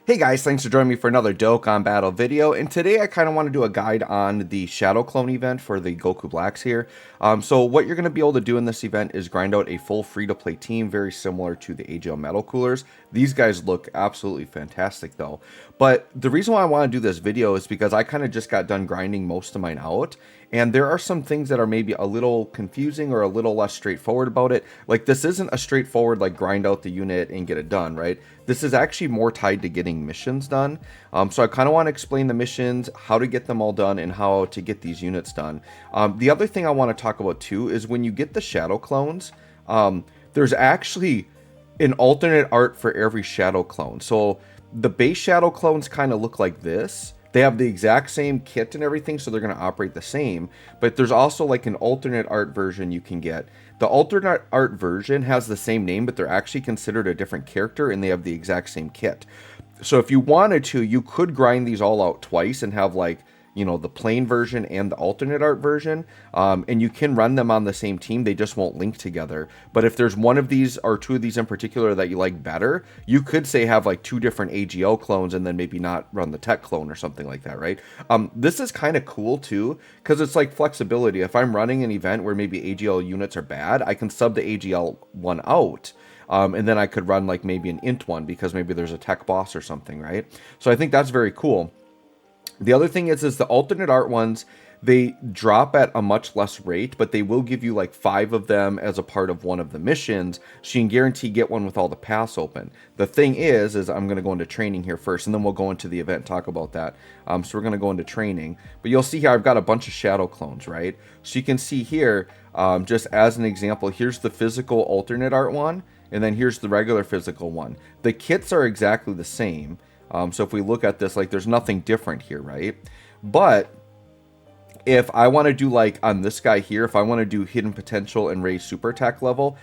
Hey guys, thanks for joining me for another Dokkan Battle video, and today I kind of want to do a guide on the Shadow Clone event for the Goku Blacks here. So what you're going to be able to do in this event is grind out a full free-to-play team, very similar to the AGL Metal Coolers. These guys look absolutely fantastic though. But the reason why I want to do this video is because I kind of just got done grinding most of mine out, and there are some things that are maybe a little confusing or a little less straightforward about it. Like, this isn't a straightforward, like, grind out the unit and get it done, right? This is actually more tied to getting missions done. So I kind of want to explain the missions, how to get them all done, and how to get these units done. The other thing I want to talk about, too, is when you get the Shadow Clones, there's actually an alternate art for every Shadow Clone. So the base Shadow Clones kind of look like this. They have the exact same kit and everything, so they're going to operate the same. But there's also like an alternate art version you can get. The alternate art version has the same name, but they're actually considered a different character, and they have the exact same kit. So if you wanted to, you could grind these all out twice and have, like, you know, the plain version and the alternate art version, and you can run them on the same team. They just won't link together. But if there's one of these or two of these in particular that you like better, you could say have like two different AGL clones and then maybe not run the tech clone or something like that, right? This is kind of cool too, because it's like flexibility. If I'm running an event where maybe AGL units are bad, I can sub the AGL one out. And then I could run like maybe an int one because maybe there's a tech boss or something, right? So I think that's very cool. The other thing is the alternate art ones, they drop at a much less rate, but they will give you like 5 of them as a part of one of the missions, so you can guarantee get one with all the paths open. The thing is I'm going to go into training here first, and then we'll go into the event and talk about that. So we're going to go into training, but you'll see here I've got a bunch of Shadow Clones, right? So you can see here, just as an example, here's the physical alternate art one, and then here's the regular physical one. The kits are exactly the same. So if we look at this, like, there's nothing different here, right? But if I want to do, like, on this guy here, if I want to do hidden potential and raise super attack level,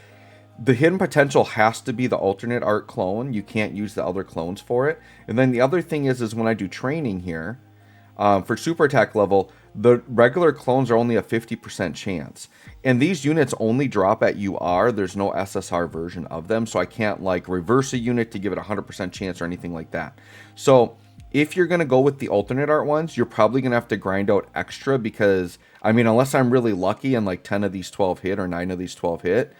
the hidden potential has to be the alternate art clone. You can't use the other clones for it. And then the other thing is when I do training here, for super attack level, the regular clones are only a 50% chance. And these units only drop at UR. There's no SSR version of them, so I can't like reverse a unit to give it a 100% chance or anything like that. So if you're going to go with the alternate art ones, you're probably going to have to grind out extra because, I mean, unless I'm really lucky and like 10 of these 12 hit or 9 of these 12 hit,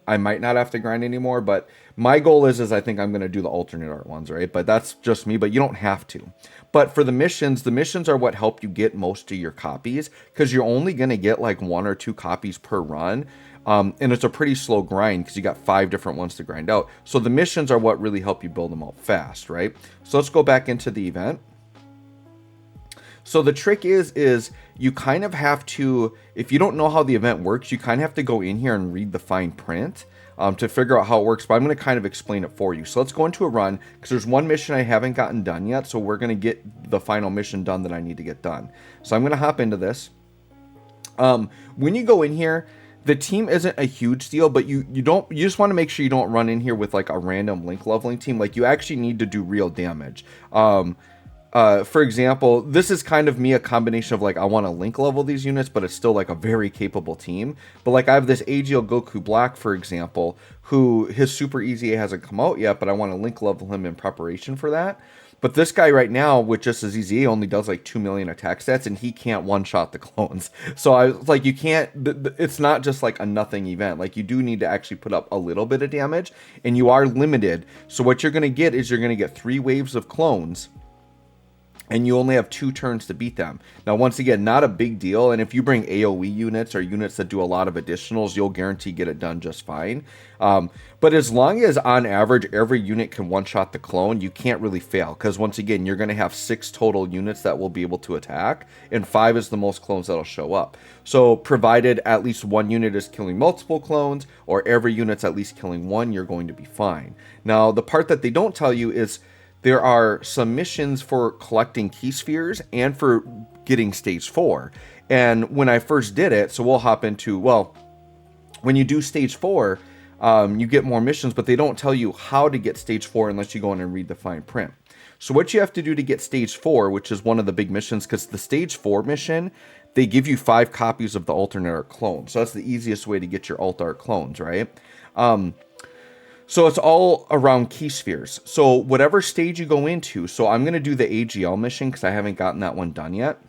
I might not have to grind anymore. But my goal is I think I'm going to do the alternate art ones, right? But that's just me, but you don't have to. But for the missions are what help you get most of your copies, because you're only going to get like 1 or 2 copies per run. And it's a pretty slow grind because you got 5 different ones to grind out. So the missions are what really help you build them out fast, right? So let's go back into the event. So the trick is you kind of have to, if you don't know how the event works, you kind of have to go in here and read the fine print to figure out how it works. But I'm going to kind of explain it for you. So let's go into a run because there's one mission I haven't gotten done yet. So we're going to get the final mission done that I need to get done. So I'm going to hop into this. When you go in here, the team isn't a huge deal, but you just want to make sure you don't run in here with like a random link leveling team. Like, you actually need to do real damage. For example, this is kind of me a combination of like, I want to link level these units, but it's still like a very capable team. But like, I have this AGL Goku Black, for example, who his super easy hasn't come out yet, but I want to link level him in preparation for that. But this guy right now with just his EZA only does like 2 million attack stats, and he can't one-shot the clones. So I was like, you can't, it's not just like a nothing event. Like, you do need to actually put up a little bit of damage, and you are limited. So what you're going to get is you're going to get 3 waves of clones, and you only have 2 turns to beat them. Now, once again, not a big deal. And if you bring AoE units or units that do a lot of additionals, you'll guarantee get it done just fine. But as long as, on average, every unit can one-shot the clone, you can't really fail. Because, once again, you're going to have 6 total units that will be able to attack. And 5 is the most clones that'll show up. So, provided at least 1 unit is killing multiple clones, or every unit's at least killing 1, you're going to be fine. Now, the part that they don't tell you is there are some missions for collecting key spheres and for getting stage 4. And when I first did it, so we'll hop into, well, when you do stage 4, you get more missions, but they don't tell you how to get stage 4 unless you go in and read the fine print. So what you have to do to get stage 4, which is one of the big missions, because the stage 4 mission, they give you 5 copies of the alternate art clone. So that's the easiest way to get your alt art clones, right? So it's all around key spheres. So whatever stage you go into, so I'm going to do the AGL mission because I haven't gotten that one done yet.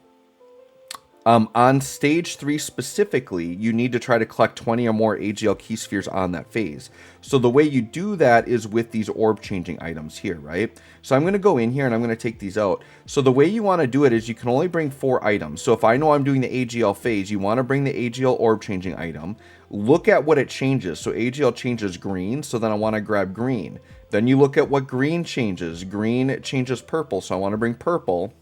On stage 3 specifically, you need to try to collect 20 or more AGL key spheres on that phase. So the way you do that is with these orb changing items here, right? So I'm going to go in here and I'm going to take these out. So the way you want to do it is you can only bring 4 items. So if I know I'm doing the AGL phase, you want to bring the AGL orb changing item. Look at what it changes. So AGL changes green, so then I want to grab green. Then you look at what green changes. Green changes purple, so I want to bring purple.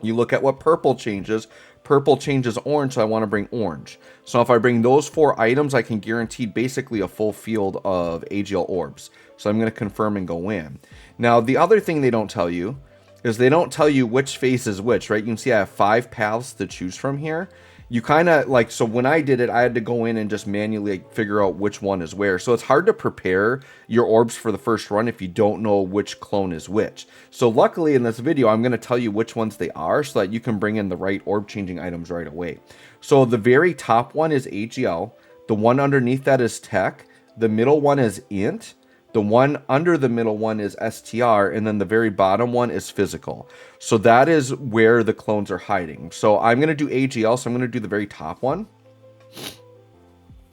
You look at what purple changes. Purple changes orange, so I want to bring orange. So if I bring those 4 items, I can guarantee basically a full field of AGL orbs. So I'm going to confirm and go in. Now, the other thing they don't tell you is they don't tell you which phase is which, right? You can see I have 5 paths to choose from here. You kind of like, so when I did it, I had to go in and just manually figure out which one is where. So it's hard to prepare your orbs for the first run if you don't know which clone is which. So luckily in this video, I'm going to tell you which ones they are so that you can bring in the right orb changing items right away. So the very top one is AGL. The one underneath that is Tech. The middle one is Int. The one under the middle one is STR, and then the very bottom one is Physical. So that is where the clones are hiding. So I'm going to do AGL, so I'm going to do the very top one.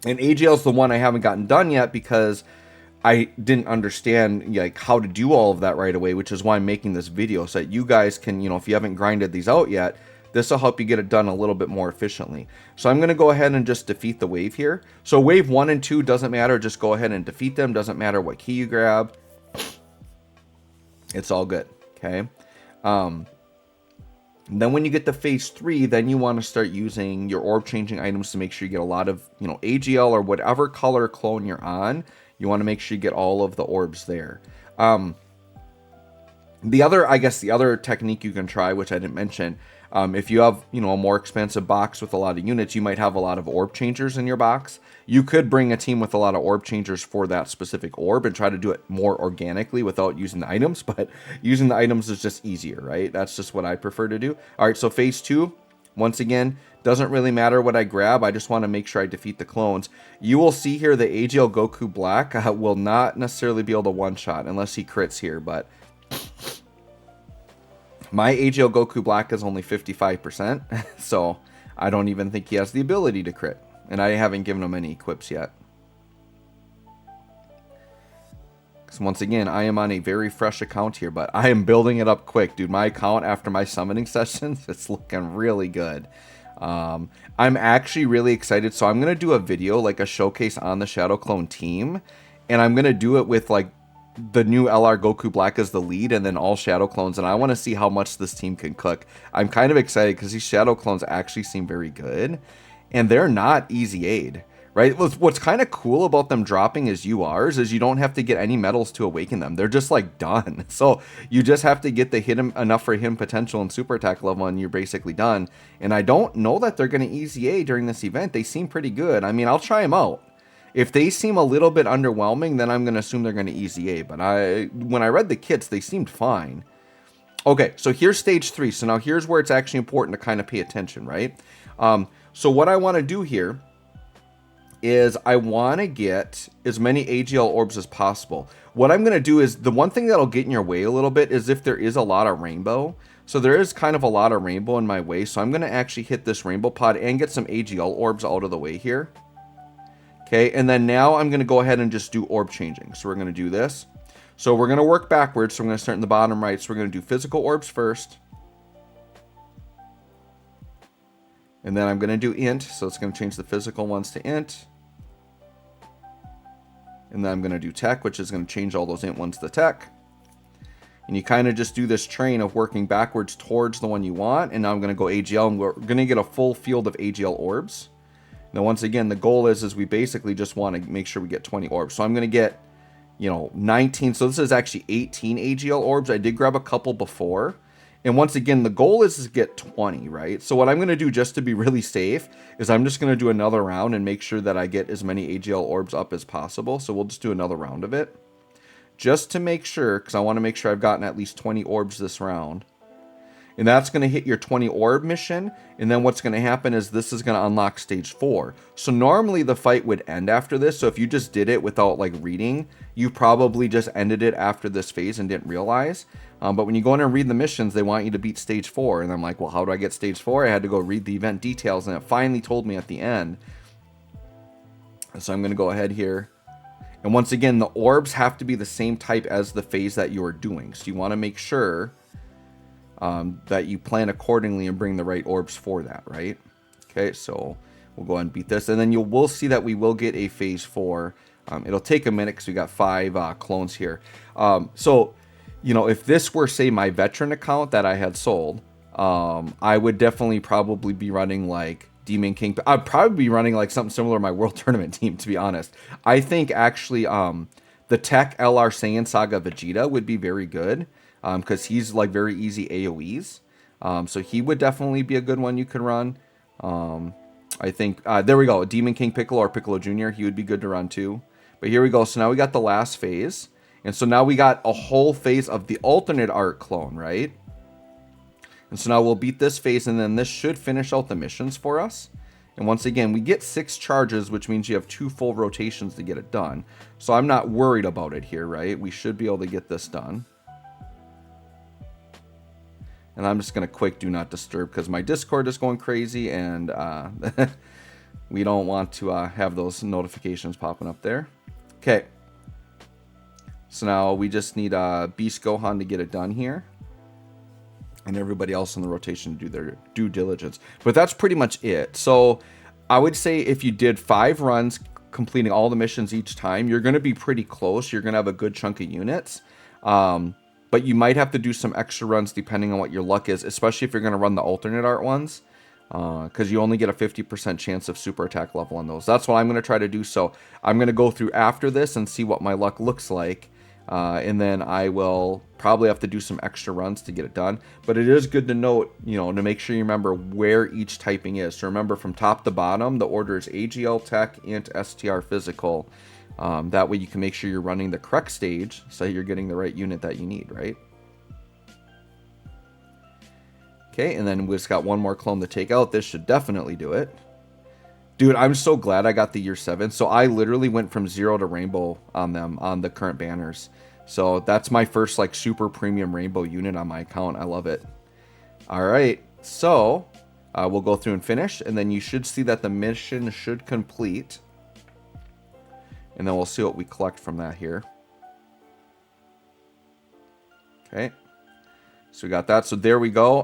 And AGL is the one I haven't gotten done yet because I didn't understand like how to do all of that right away, which is why I'm making this video, so that you guys can, you know, if you haven't grinded these out yet, this will help you get it done a little bit more efficiently. So I'm going to go ahead and just defeat the wave here. So wave 1 and 2 doesn't matter. Just go ahead and defeat them. Doesn't matter what key you grab. It's all good. Okay. Then when you get to phase 3, then you want to start using your orb changing items to make sure you get a lot of, you know, AGL or whatever color clone you're on. You want to make sure you get all of the orbs there. The other technique you can try, which I didn't mention, if you have, you know, a more expensive box with a lot of units, you might have a lot of orb changers in your box. You could bring a team with a lot of orb changers for that specific orb and try to do it more organically without using the items, but using the items is just easier, right? That's just what I prefer to do. All right, so phase 2, once again, doesn't really matter what I grab. I just want to make sure I defeat the clones. You will see here the AGL Goku Black will not necessarily be able to one-shot unless he crits here, but my AGL Goku Black is only 55%, so I don't even think he has the ability to crit. And I haven't given him any equips yet. Because once again, I am on a very fresh account here, but I am building it up quick, dude. My account after my summoning sessions, it's looking really good. I'm actually really excited. So I'm going to do a video, like a showcase on the Shadow Clone team. And I'm going to do it with like the new LR Goku Black as the lead and then all Shadow Clones, and I want to see how much this team can cook. I'm kind of excited because these Shadow Clones actually seem very good, and they're not easy aid, right? What's kind of cool about them dropping as URs is you don't have to get any medals to awaken them. They're just like done. So you just have to get the hit him enough for him potential and super attack level and you're basically done. And I don't know that they're going to easy aid during this event. They seem pretty good. I mean, I'll try them out. If they seem a little bit underwhelming, then I'm going to assume they're going to easy A. But when I read the kits, they seemed fine. Okay, so here's stage 3. So now here's where it's actually important to kind of pay attention, right? So what I want to do here is I want to get as many AGL orbs as possible. What I'm going to do is, the one thing that'll get in your way a little bit is if there is a lot of rainbow. So there is kind of a lot of rainbow in my way. So I'm going to actually hit this rainbow pod and get some AGL orbs out of the way here. Okay, and then now I'm going to go ahead and just do orb changing. So we're going to do this. So we're going to work backwards. So I'm going to start in the bottom right. So we're going to do physical orbs first. And then I'm going to do int. So it's going to change the physical ones to int. And then I'm going to do tech, which is going to change all those int ones to tech. And you kind of just do this train of working backwards towards the one you want. And now I'm going to go AGL, and we're going to get a full field of AGL orbs. Now, once again, the goal is we basically just want to make sure we get 20 orbs. So I'm going to get, you know, 19. So this is actually 18 AGL orbs. I did grab a couple before. And once again, the goal is to get 20, right? So what I'm going to do just to be really safe is I'm just going to do another round and make sure that I get as many AGL orbs up as possible. So we'll just do another round of it. Just to make sure, because I want to make sure I've gotten at least 20 orbs this round. And that's going to hit your 20 orb mission. And then what's going to happen is this is going to unlock stage 4. So normally the fight would end after this. So if you just did it without like reading, you probably just ended it after this phase and didn't realize. But when you go in and read the missions, they want you to beat stage 4. And I'm like, well, how do I get stage 4? I had to go read the event details, and it finally told me at the end. So I'm going to go ahead here. And once again, the orbs have to be the same type as the phase that you are doing. So you want to make sure that you plan accordingly and bring the right orbs for that, right? Okay, so we'll go ahead and beat this. And then we'll see that we will get a phase 4. It'll take a minute because we got 5 clones here. So, you know, if this were, say, my veteran account that I had sold, I would definitely probably be running like Demon King. I'd probably be running like something similar to my World Tournament team, to be honest. I think actually the Tech LR Saiyan Saga Vegeta would be very good because he's like very easy AoEs. So he would definitely be a good one you could run. I think, there we go, Demon King Piccolo or Piccolo Jr., he would be good to run too. But here we go, so now we got the last phase. And so now we got a whole phase of the alternate art clone, right? And so now we'll beat this phase, and then this should finish out the missions for us. And once again, we get 6 charges, which means you have 2 full rotations to get it done. So I'm not worried about it here, right? We should be able to get this done. And I'm just going to quick do not disturb because my Discord is going crazy, and we don't want to have those notifications popping up there. Okay. So now we just need Beast Gohan to get it done here. And everybody else in the rotation to do their due diligence. But that's pretty much it. So I would say if you did 5 runs, completing all the missions each time, you're going to be pretty close. You're going to have a good chunk of units. But you might have to do some extra runs depending on what your luck is, especially if you're going to run the alternate art ones. Because you only get a 50% chance of super attack level on those. That's what I'm going to try to do. So I'm going to go through after this and see what my luck looks like. And then I will probably have to do some extra runs to get it done. But it is good to note, you know, to make sure you remember where each typing is. So remember, from top to bottom, the order is AGL, Tech, Int, STR, Physical. That way you can make sure you're running the correct stage so you're getting the right unit that you need, right? Okay, and then we just got one more clone to take out. This should definitely do it. Dude, I'm so glad I got the year 7. So I literally went from 0 to rainbow on them on the current banners. So that's my first like super premium rainbow unit on my account. I love it. All right, so we'll go through and finish, and then you should see that the mission should complete. And then we'll see what we collect from that here. Okay, so we got that. So there we go.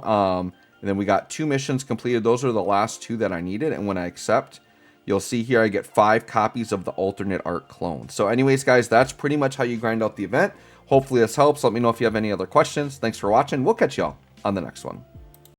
And then we got 2 missions completed. Those are the last 2 that I needed. And when I accept, you'll see here I get 5 copies of the alternate art clone. So anyways, guys, that's pretty much how you grind out the event. Hopefully this helps. Let me know if you have any other questions. Thanks for watching. We'll catch y'all on the next one.